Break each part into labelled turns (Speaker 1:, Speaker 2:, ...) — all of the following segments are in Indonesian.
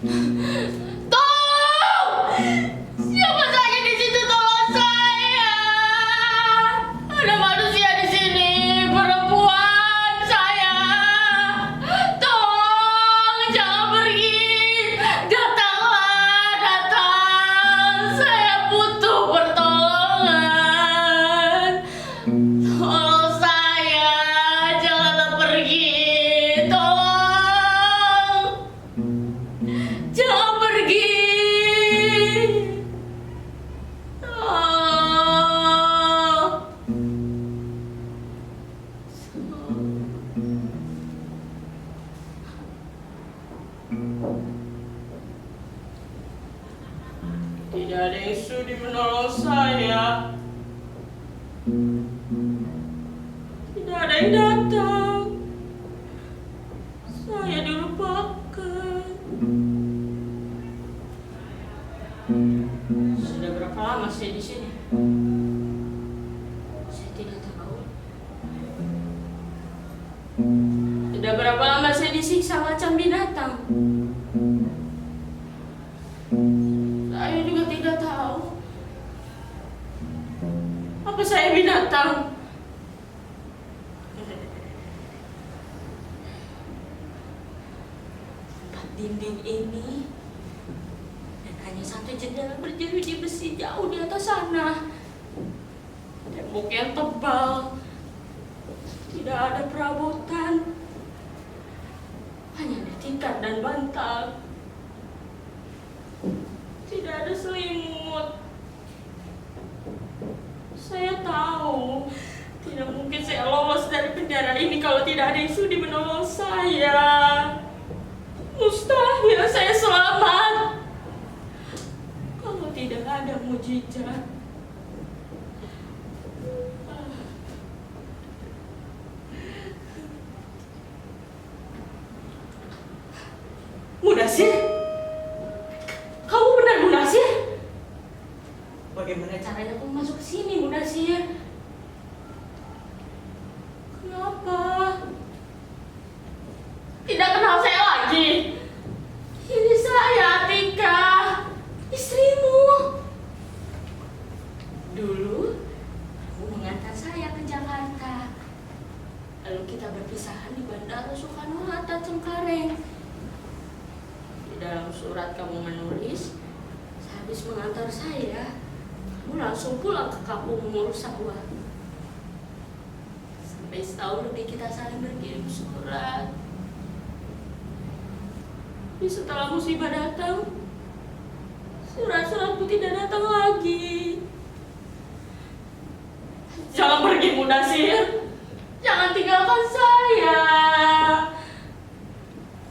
Speaker 1: Tolong! Siapa saja di situ, tolong saya! Ada manusia di sini, perempuan saya. Tolong, jangan pergi. Datanglah, datang. Saya butuh pertolongan. Tolong saya, janganlah pergi. Tolong, jangan pergi. Tidak ada yang sudi menolong saya. Tidak ada yang datang. Saya dilupakan. Sudah berapa lama saya di sini? Saya tidak tahu. Sudah berapa lama saya disiksa macam binatang? Saya juga tidak tahu. Apa saya binatang? Tempat dinding ini dan hanya satu jendela berjeruji besi jauh di atas sana. Tembok yang tebal, tidak ada perabotan, hanya ada tikar dan bantal. Tidak ada selimut. Saya tahu tidak mungkin saya lolos dari penjara ini kalau tidak ada yang sudi menolong saya. Mustahil saya selamat kalau tidak ada mujizat. Mudasir, kamu benar Mudasir? Bagaimana caranya kamu masuk ke sini, Mudasir? Kenapa? Tidak kenal saya lagi? Ini saya, Atika, istrimu. Dulu, kamu mengantar saya ke Jakarta. Lalu kita berpisahan di Bandara Soekarno-Hatta, Cengkareng. Di dalam surat kamu menulis, sehabis mengantar saya, kamu langsung pulang ke kampung mengurus sawah. Sampai setahun lebih kita saling berkirim surat. Tapi setelah musibah datang, surat-suratku tidak datang lagi. Jangan pergi, Mudasir. Jangan tinggalkan saya.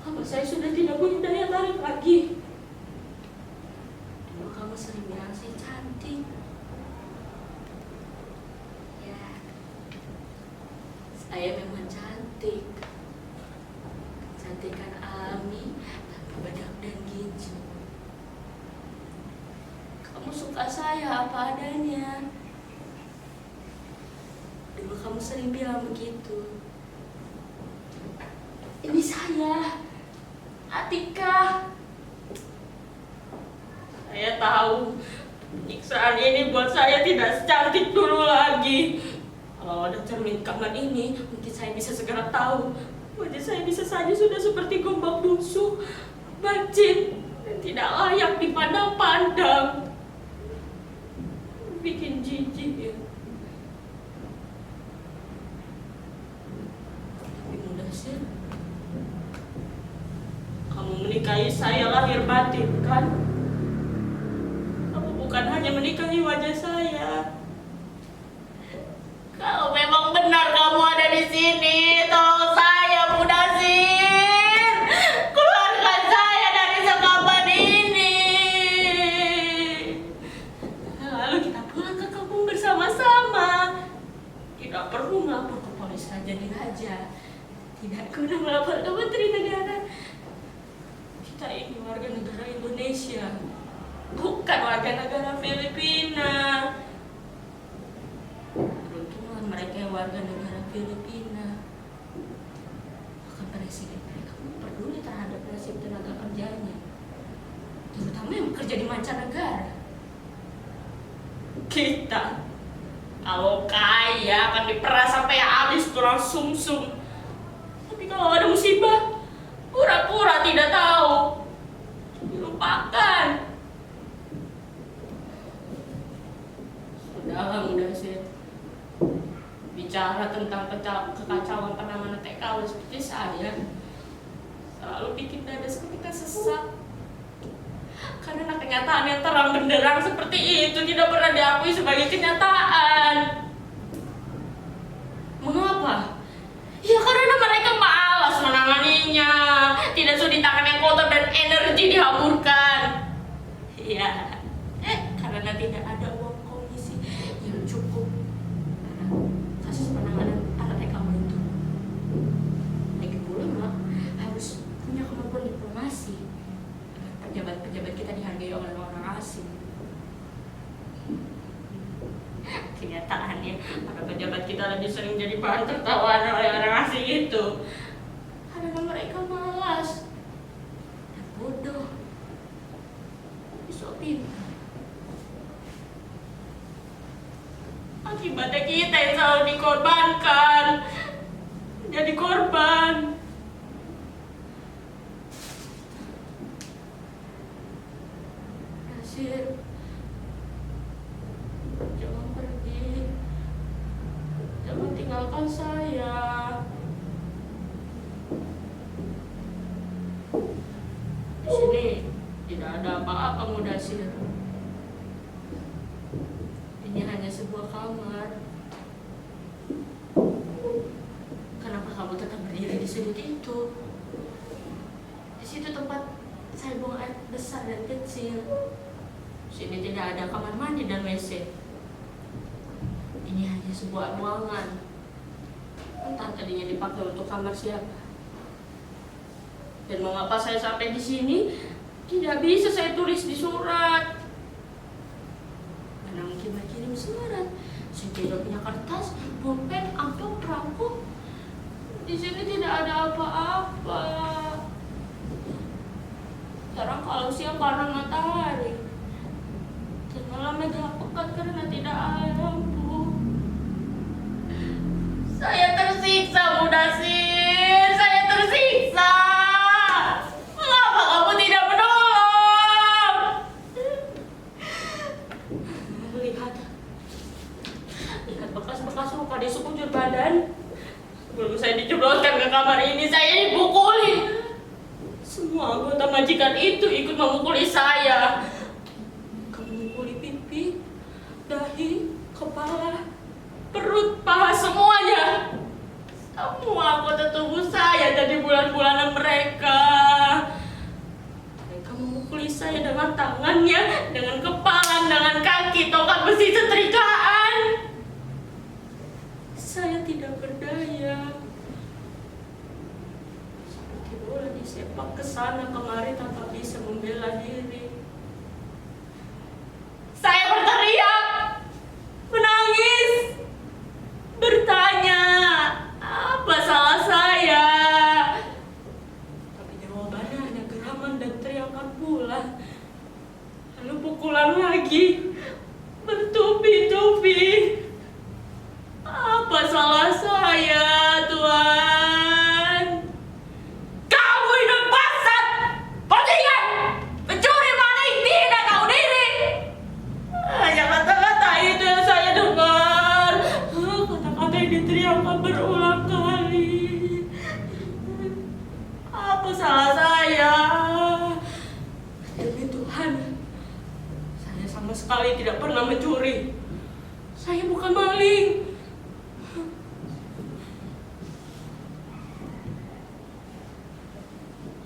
Speaker 1: Apa saya sudah tidak punya daya tarik lagi? Dulu kamu sering bilang saya cantik. Ya, saya memang cantik. Cantikan alami tanpa bedak dan ginju. Kamu suka saya apa adanya. Dulu kamu sering bilang begitu. Ini saya, Atika. Saya tahu penyiksaan ini buat saya tidak secantik dulu lagi. Kalau ada cermin kamar ini, mungkin saya bisa segera tahu. Wajah saya bisa saja sudah seperti gombak busuk, bacin, dan tidak layak dipandang-pandang. Bikin jijik ya. Tapi Mudasir, kamu menikahi saya lahir batin, kan? Kamu bukan hanya menikahi wajah saya. Kalau memang benar kamu ada di sini, tolong saya, Mudasir. Keluarkan saya dari sekapan ini. Lalu kita pulang ke kampung bersama-sama. Tidak perlu melapor ke polisi Raja Diraja. Tidak guna melapor ke Menteri Negara. Kita ini warga negara Indonesia, bukan warga negara Filipina. Beruntungan mereka yang warga negara Filipina. Bahkan presiden mereka pun peduli terhadap nasib tenaga kerjanya. bekerja di mancanegara. Kita kalau kaya akan diperas sampai habis tulang sumsum. Tapi kalau ada musibah, pura-pura tidak tahu, dilupakan. Udah sih. Bicara tentang kekacauan penanganan TKW seperti saya, selalu bikin dada kita sesak. Karena kenyataan yang terang benderang seperti itu tidak pernah diakui sebagai kenyataan. Mengapa? Ya karena mereka malas menanganinya, tidak sudi tangan yang kotor dan energi dihamburkan. Ya, karena tidak ada uang komisi yang cukup kasus penanganan anak TKW itu. Lagi pula mak harus punya kemampuan diplomasi. Pejabat-pejabat kita dihargai oleh orang asing. Kenyataannya, para pejabat kita lebih sering jadi bahan tertawaan oleh orang asing itu karena mereka malas dan bodoh, sok pintar. Akibatnya kita yang selalu dikorbankan, jadi korban. Nasir, jangan pergi, jangan tinggalkan saya. Di sini tidak ada apa-apa, Mudasir. Ini hanya sebuah kamar. Kenapa kamu tetap berdiri di sudut itu? Di situ tempat saya buang air besar dan kecil. Sini tidak ada kamar mandi dan WC. Ini hanya sebuah ruangan. Entah tadinya dipakai untuk kamar siapa. Dan mengapa saya sampai di sini? Tidak bisa saya tulis di surat. Mana mungkin berkirim surat? Saya tidak punya kertas, pulpen, amplop, perangko. Di sini tidak ada apa-apa. Sekarang kalau siang karena matahari, dan malam agak pekat karena tidak ada lampu. Saya tersiksa, Mudasir. Saya tersiksa. Mengapa kamu tidak menolong? Lihat bekas-bekas luka di sekujur badan. Sebelum saya dijebloskan ke kamar ini, saya dipukuli. Semua anggota majikan itu ikut memukuli saya. Memukuli pipi, dahi, kepala, perut, paha, semuanya. Semua anggota tubuh saya dari bulan-bulanan mereka. Mereka memukuli saya dengan tangannya, dengan kepala, dengan kaki, tongkat besi setrikaan. Saya tidak berdaya. Bola disepak ke sana kemari tanpa bisa membela diri. Saya berteriak, menangis, bertanya, apa salah saya? Tapi jawabannya hanya geraman dan teriakan pula. Lalu pukulan lagi, bertubi-tubi. Apa salah saya, Tuhan? Kamu hidup basat, bajingan, pencuri, maling, tidak tahu diri. Hanya kata-kata itu yang saya dengar. Kata-kata yang diteriakkan berulang kali. Apa salah saya? Demi Tuhan, saya sama sekali tidak pernah mencuri. Saya bukan maling.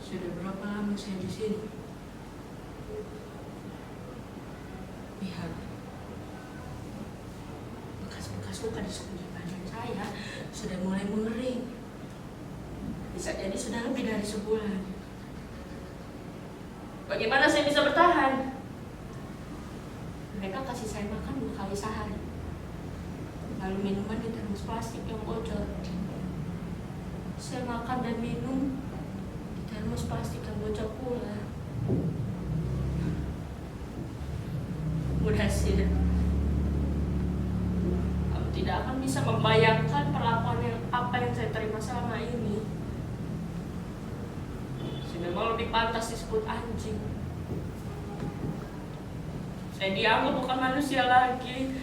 Speaker 1: Sudah berapa lama saya di sini? Lihat, bekas-bekas luka di sekujur badan saya sudah mulai mengering. Bisa jadi sudah lebih dari sebulan. Bagaimana saya bisa bertahan? Mereka kasih saya makan 2 kali sehari. Lalu minuman di termos plastik yang bocor. Saya makan dan minum termos plastik yang bocor pula. bisa membayangkan perlakuan apa yang saya terima selama ini. Saya memang lebih pantas disebut anjing. Saya dianggap bukan manusia lagi.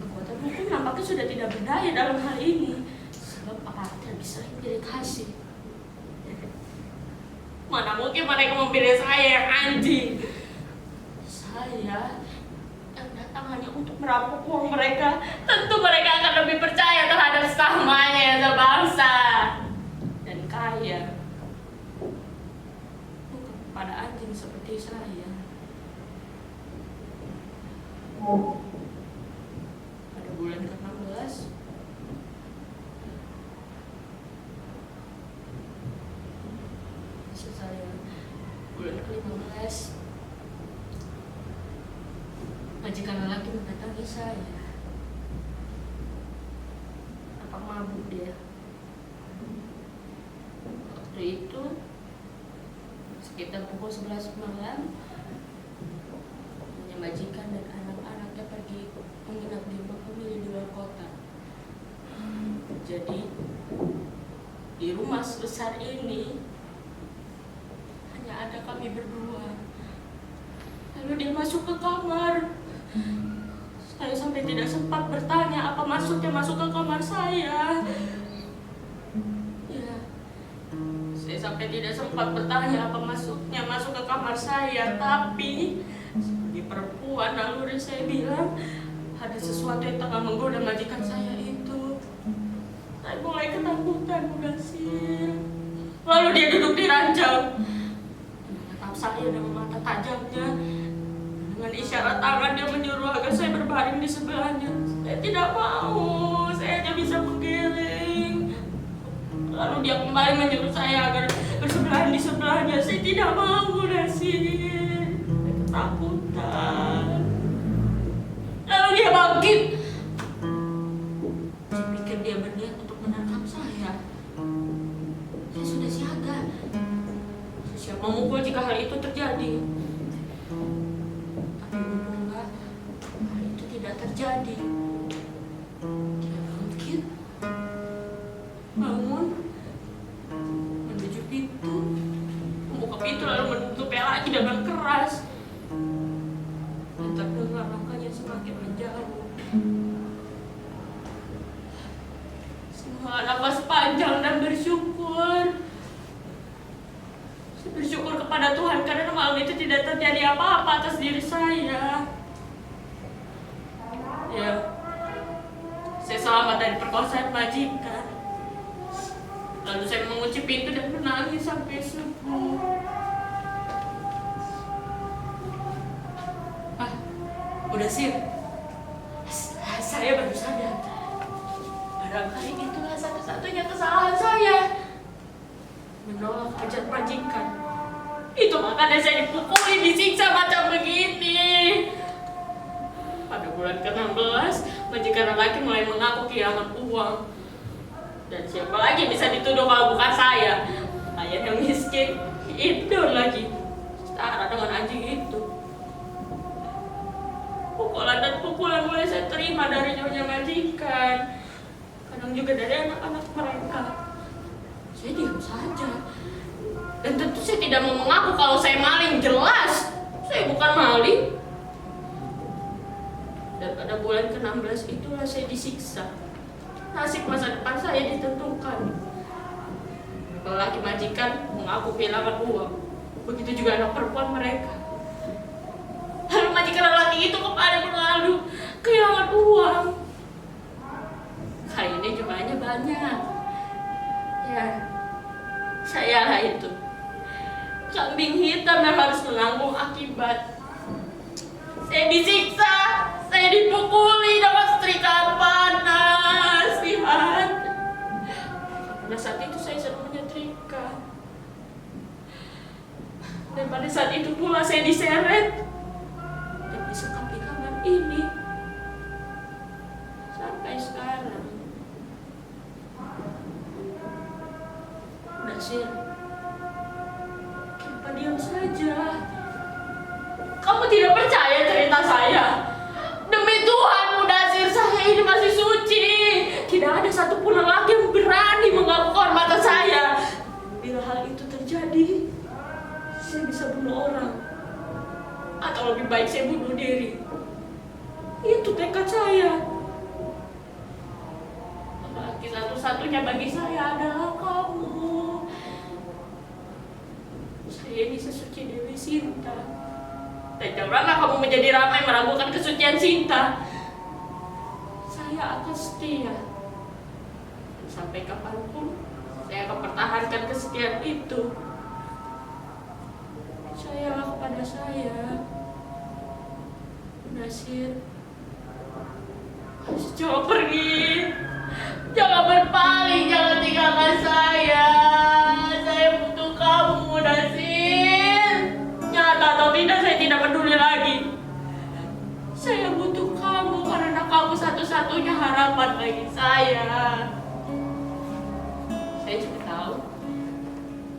Speaker 1: Kekuatan hukum nampaknya sudah tidak berdaya dalam hal ini, sebab aparat tidak bisa memilih kasih. Mana mungkin mereka memilih saya yang anjing. Saya yang datang hanya untuk merampok uang mereka. Tentu mereka akan lebih percaya terhadap sesamanya yang sebangsa dan kaya, bukan pada anjing seperti saya. Pada bulan ke-16 saya bulan ke-15 majikan lelaki mendatangi saya. Apa mabuk dia? Waktu itu sekitar pukul 11 malam, hanya majikan dan anak-anaknya pergi menginap di rumah famili di luar kota. Jadi di rumah sebesar ini hanya ada kami berdua. Lalu dia masuk ke kamar. Saya sampai tidak sempat bertanya apa maksudnya masuk ke kamar saya. Ya, saya sampai tidak sempat bertanya apa maksudnya masuk ke kamar saya. Tapi sebagai perempuan, lalu saya bilang ada sesuatu yang tengah menggoda majikan saya itu. Saya mulai ketakutan, Mudasir. Lalu dia duduk di ranjang, menatap saya dengan mata tajamnya. Dengan isyarat tangan dia menyuruh agar saya berbaring di sebelahnya. Saya tidak mau, saya hanya bisa menggiling. Lalu dia kembali menyuruh saya agar bersebelahan di sebelahnya. Saya tidak mau, Mudasir. Saya ketakutan. Lalu dia bangkit. Saya pikir dia berniat untuk menangkap saya. Saya sudah siaga. Saya siap memukul jika hal itu terjadi. Tapi benar, hal itu tidak terjadi. Dia bangkit, bangun, menuju pintu, membuka pintu lalu menutupnya lagi dengan keras. Dan terdengar langkahnya semakin menjauh. Semua nafas panjang dan bersyukur. Saya bersyukur kepada Tuhan karena malam itu tidak terjadi apa-apa atas diri saya. Ya, saya selamat dari perkosaan majikan. Lalu saya mengunci pintu dan menangis sampai subuh. Mudasir, saya baru sadar. Barangkali itulah satu-satunya kesalahan saya, menolak ajar majikan. Itu makanya saya dipukuli, disiksa macam begini. Pada bulan ke-16, majikan lelaki mulai mengaku kehilangan uang. Dan siapa lagi bisa dituduh kalau bukan saya? Ayah yang miskin, itu lagi setara dengan anjing itu. Pukulan dan pukulan mulai saya terima dari nyonya majikan. Kadang juga dari anak-anak mereka. Saya diam saja. Dan tentu saya tidak mau mengaku kalau saya maling. Jelas, saya bukan maling. Dan pada bulan ke-16 itulah saya disiksa. Nasib masa depan saya ditentukan. Lelaki majikan mengaku kehilangan uang. Begitu juga anak perempuan mereka. Lalu majikan lelaki itu kembali mengaku kehilangan uang. Kali ini jumlahnya banyak. Ya, sayalah itu, kambing hitam yang harus menanggung akibat. Saya disiksa, saya dipukuli dengan setrikaan panas. Lihat, pada saat itu saya sedang menyetrika. Dan pada saat itu pula saya diseret dan disekap di kamar ini sampai sekarang. Mudasir, kenapa diam saja? Kamu tidak percaya cerita saya? Demi Tuhan, Mudasir, saya ini masih ada satupun lelaki yang berani mengganggu kehormatan saya. Bila hal itu terjadi, saya bisa bunuh orang. Atau lebih baik saya bunuh diri. Itu tekad saya. Lelaki satu-satunya bagi saya adalah kamu. Saya ini sesuci Dewi Sinta. Dan janganlah kamu menjadi ramai meragukan kesucian Sinta. Saya akan setia. Sampai kapanpun saya akan pertahankan kesetiaan itu. Percayalah kepada saya, Nasir. Jangan pergi. Jangan berpaling, jangan tinggalkan saya. Saya butuh kamu, Nasir. Nyata atau tidak, saya tidak peduli lagi. Saya butuh kamu karena kamu satu-satunya harapan bagi saya. Saya juga tahu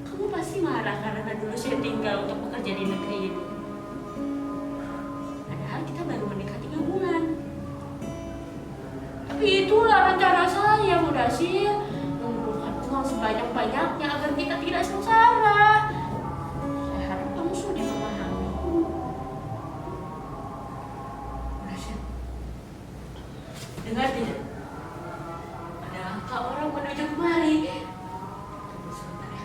Speaker 1: kamu pasti marah karena dulu saya tinggal untuk bekerja di negeri ini. Padahal kita baru menikah 3 bulan. Tapi itulah rencana saya, Mudasir. Mengumpulkan uang sebanyak-banyaknya agar kita tidak sengsara. Saya harap kamu sudah memahami. Mudasir, dengar tidak? Ada angka orang menuju kemari. Sebentar ya.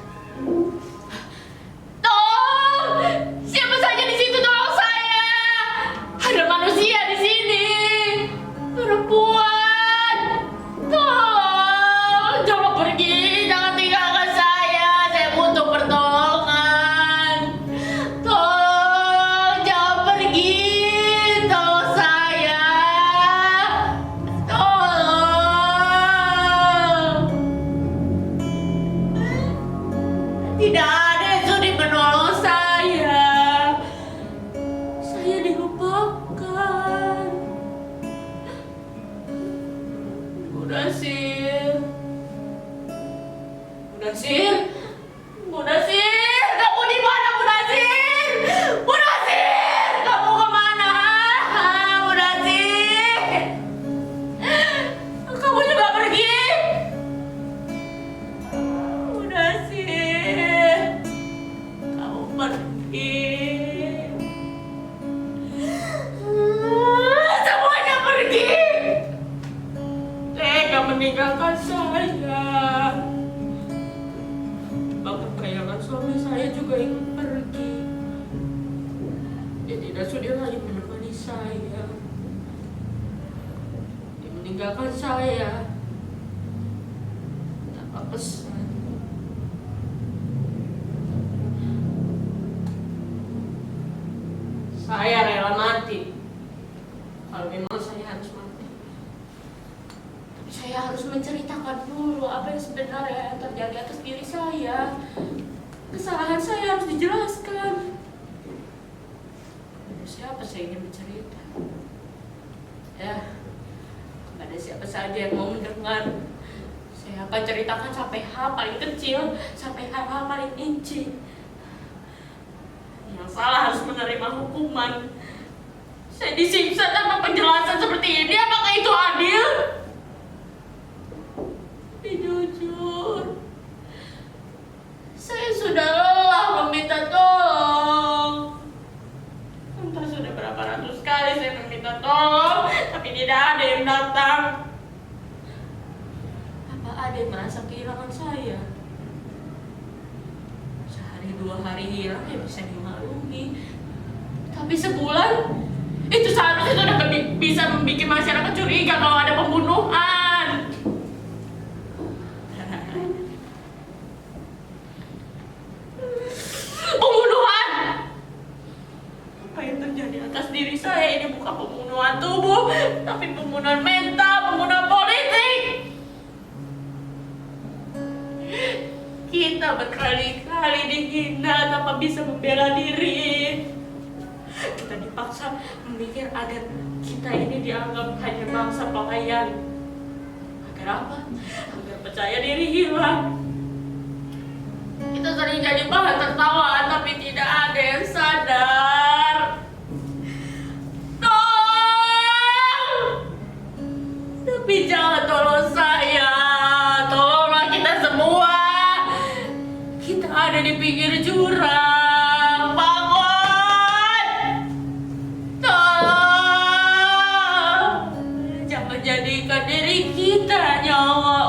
Speaker 1: Tolong! Siapa saja di situ, tolong saya! Ada manusia di sini! Perempuan! Tolong! Jangan pergi! Jangan tinggalkan saya! Saya butuh pertolongan! Tolong! Jangan pergi! Tolong saya! Tolong! Tidak ada yang sudi menolong saya. Saya dilupakan. Mudasir. Mudasir. Mudasir, kamu di mana, Mudasir? Mudasir, kamu kemana? Mudasir, kamu juga pergi? Mudasir, kamu pergi. Semuanya pergi. Tega meninggalkan saya. Bahkan kayangan suami saya juga ikut pergi. Dia tidak sudi lagi menemani saya. Dia meninggalkan saya tanpa pesan. Saya rela mati kalau memang saya harus mati. Tapi saya harus menceritakan dulu apa yang sebenarnya yang terjadi atas diri saya. Kesalahan saya harus dijelaskan. Kepada siapa saya ingin bercerita? Ya, kepada siapa saja yang mau mendengar. Saya akan ceritakan sampai hal paling kecil, sampai hal paling inci. Yang salah harus menerima hukuman. Saya disiksa tanpa penjelasan seperti ini. Apakah itu adil? Jujur, saya sudah lelah meminta tolong. Entah sudah berapa ratus kali saya meminta tolong, tapi tidak ada yang datang. Apa ada yang merasa kehilangan saya? Sehari 2 hari hilang ya bisa dimaklumi. Tapi sebulan, itu seharusnya sudah bisa membuat masyarakat curiga kalau ada pembunuhan. Pembunuhan! Apa yang terjadi atas diri saya ini bukan pembunuhan tubuh, tapi pembunuhan mental, pembunuhan politik. Kita berkali-kali dihina tanpa bisa membela diri. Kita dipaksa memikir agar kita ini dianggap hanya bangsa pelayan. Agar apa? Agar percaya diri hilang. Kita sering jadi bahan tertawaan, tapi tidak ada yang sadar. Tolong! Tapi jangan tolong saya. pinggir jurang. Bangun! Tolong! Jangan jadikan diri kita nyawa